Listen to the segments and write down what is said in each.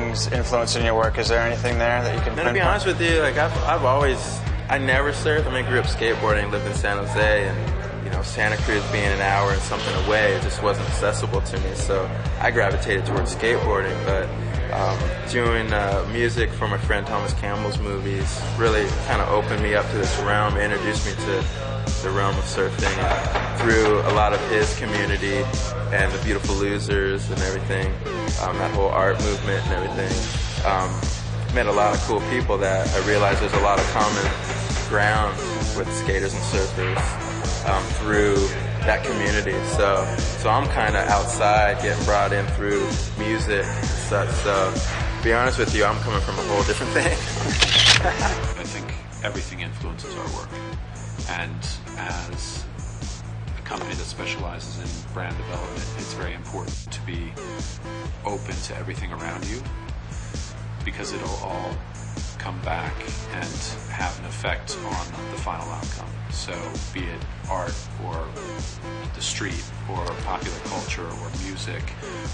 surfing's influence in your work? Is there anything there that you can? To be honest with you, like I never surfed. I grew up skateboarding, lived in San Jose, and you know, Santa Cruz being an hour and something away, it just wasn't accessible to me. So I gravitated towards skateboarding. But doing music for my friend Thomas Campbell's movies really kind of opened me up to this realm, introduced me to the realm of surfing, and through a lot of his community and the Beautiful Losers and everything, that whole art movement and everything. Met a lot of cool people that I realized there's a lot of common ground with skaters and surfers through that community. So I'm kind of outside, getting brought in through music and such. So to be honest with you, I'm coming from a whole different thing. I think everything influences our work. And as a company that specializes in brand development, it's very important to be open to everything around you, because it'll all come back and have an effect on the final outcome. So be it art or the street or popular culture or music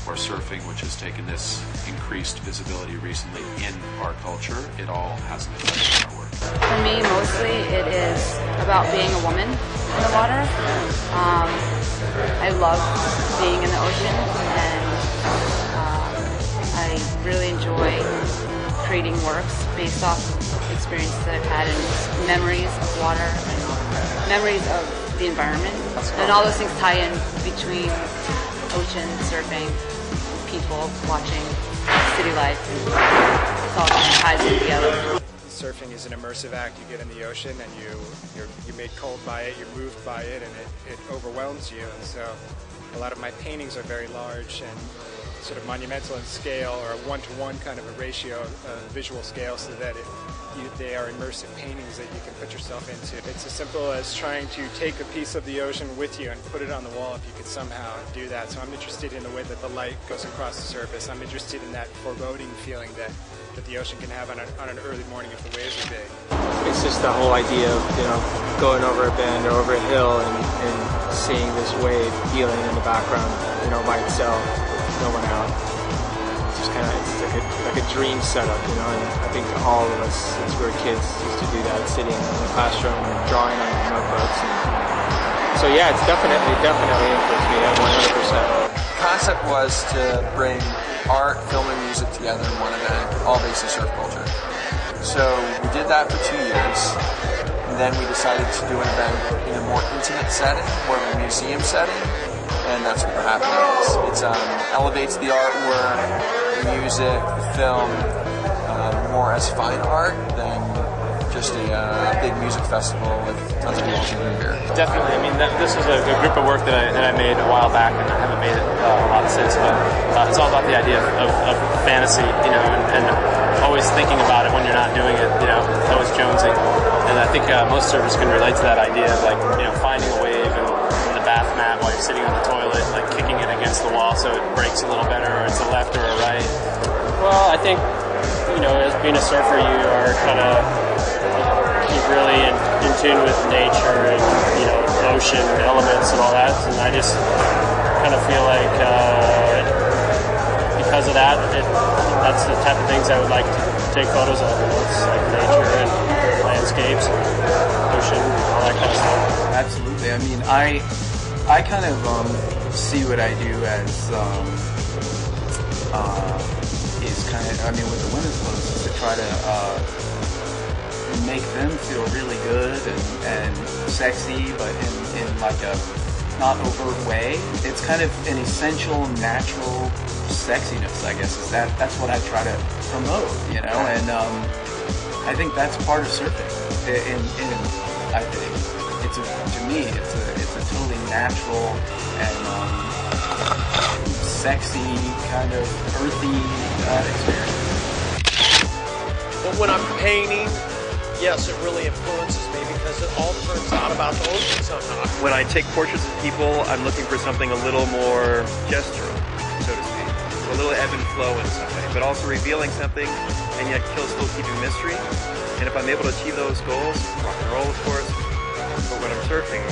or surfing, which has taken this increased visibility recently in our culture, it all has an effect on our work. For me, mostly it is about being a woman in the water. I love being in the ocean, and I really enjoy creating works based off of experiences that I've had and memories of water and memories of the environment. And all those things tie in between ocean, surfing, people, watching city life, and it all kind of ties in together. Surfing is an immersive act. You get in the ocean and you're made cold by it, you're moved by it, and it overwhelms you. And so a lot of my paintings are very large and sort of monumental in scale, or a one-to-one kind of a ratio of visual scale, so that they are immersive paintings that you can put yourself into. It's as simple as trying to take a piece of the ocean with you and put it on the wall, if you could somehow do that. So I'm interested in the way that the light goes across the surface. I'm interested in that foreboding feeling that the ocean can have on an early morning if the waves are big. It's just the whole idea of, you know, going over a bend or over a hill and seeing this wave healing in the background, you know, by itself, with no one out. It's just kind of, it's like a dream setup, you know, and I think all of us, since we were kids, used to do that, sitting in the classroom and drawing on notebooks. So yeah, it's definitely influenced me, 100%. The concept was to bring art, film, and music together in one event, all based in surf culture. So we did that for 2 years, and then we decided to do an event in a more intimate setting, more of a museum setting, and that's what we're happening is. It elevates the artwork, the music, the film, more as fine art than just a big music festival with tons of people drinking beer. Definitely. I mean, this was a group of work that I made a while back, and I haven't made it a lot since. But it's all about the idea of fantasy, you know, and always thinking about it when you're not doing it. You know, always jonesing. And I think most surfers can relate to that idea of, like, you know, finding a wave in the bath mat while you're sitting on the toilet, like kicking it against the wall so it breaks a little better, or it's a left or a right. Well, I think, you know, as being a surfer, you are kind of really in tune with nature and, you know, ocean elements and all that, and I just kind of feel like because of that, that's the type of things I would like to take photos of. You know, it's like nature and landscapes, ocean, all that kind of stuff. Absolutely. I mean, I kind of see what I do as is kind of, I mean, with the women's clothes, is to try to make them feel really good and sexy, but in like a not overt way. It's kind of an essential, natural sexiness, I guess. That's what I try to promote, you know. And I think that's part of surfing. And I think to me, it's a totally natural and sexy, kind of earthy experience. But when I'm painting, yes, it really influences me because it all turns out about the ocean somehow. When I take portraits of people, I'm looking for something a little more gestural, so to speak. A little ebb and flow in some way, but also revealing something and yet still keeping mystery. And if I'm able to achieve those goals, rock and roll, of course, but when I'm surfing,